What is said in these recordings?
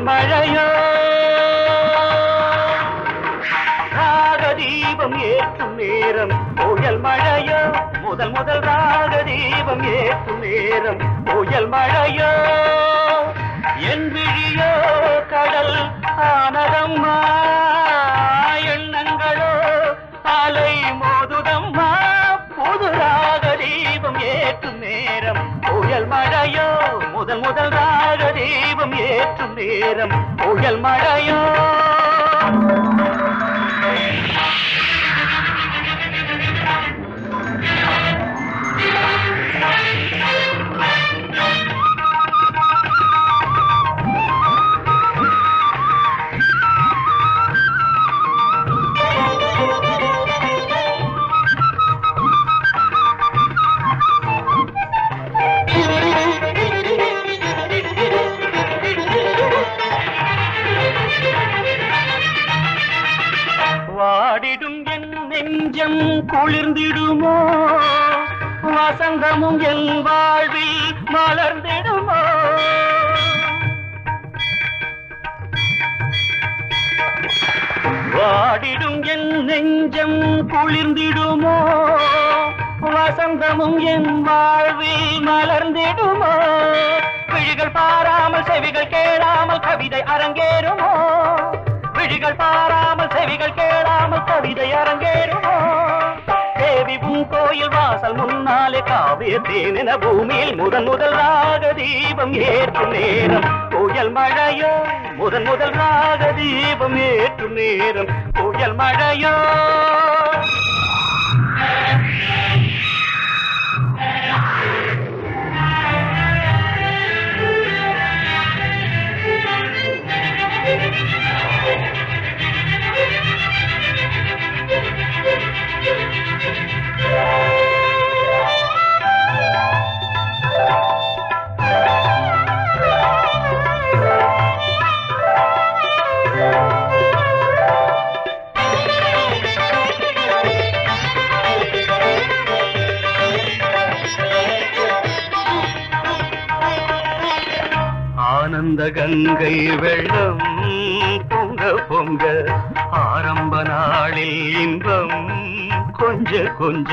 மழையோ ராக தீபம் ஏற்றும் நேரம் புயல் மழையோ முதல் முதல் ராக தீபம் ஏற்றும் நேரம் புயல் மழையோ என் விழியோ கடல் ஆனதம்மா எண்ணங்களோ அலை மோதுதம்மா புது ராக தீபம் ஏற்றும் நேரம் புயல் மழையோ முதல் முதல் ராக தீபம் ஏற்றும் நேரம் புயல் மழையோ வாடிடும் என் நெஞ்சம் குளிர்ந்திடுமோ வசந்தமும் என் வாழ்வில் மலர்ந்திடுமோ வாடிடும் என் நெஞ்சம் குளிர்ந்திடுமோ வசந்தமும் என் வாழ்வில் மலர்ந்திடுமோ விழிகள் பாராமல் செவிகள் கேளாமல் கவிதை அரங்கேறுமோ விழிகள் பாராமல் செவிகள் கேளாமல் கவிதை அரங்கேறுமோ தேவி உன் கோயில் வாசல் முன்னாலே காவிய தேனென பூமியில் முதன் முதல் ராக தீபம் ஏற்றும் நேரம் புயல் மழையோ முதன் முதல் ராக தீபம் ஏற்றும் நேரம் புயல் மழையோ ஆனந்த கங்கை வெள்ளம் பொங்க பொங்க ஆரம்ப நாளில் இன்பம் கொஞ்ச கொஞ்ச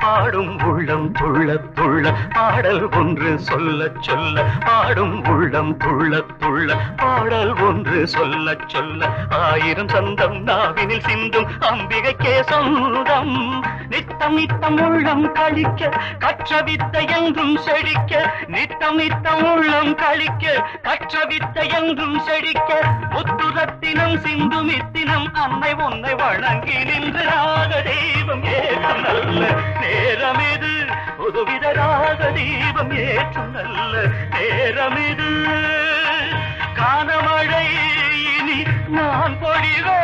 பாடும் உள்ளம் துள்ள துள்ள பாடல் ஒன்று சொல்ல சொல்ல பாடும் உள்ளம் துள்ள துள்ள பாடல் ஒன்று சொல்ல சொல்ல ஆயிரம் சந்தம் நாவினில் சிந்தும் அம்பிகைக்கே சொந்தம் நித்தம் நித்தம் உள்ளம் கழிக்க கற்ற வித்தை என்றும் செழிக்க நித்தம் நித்தம் உள்ளம் கழிக்க கற்ற வித்தை என்றும் செழிக்க முத்துரத்தினம் சிந்தும் இத்தினம் அன்னை உன்னை வணங்கி நின்று ராக தெய்வம் ஏற்றும் நல்ல நேரம் இது புதுவித ராக தீபம் ஏற்றும் நல்ல நேரம் இது காணமழை இனி நான் பொழிவே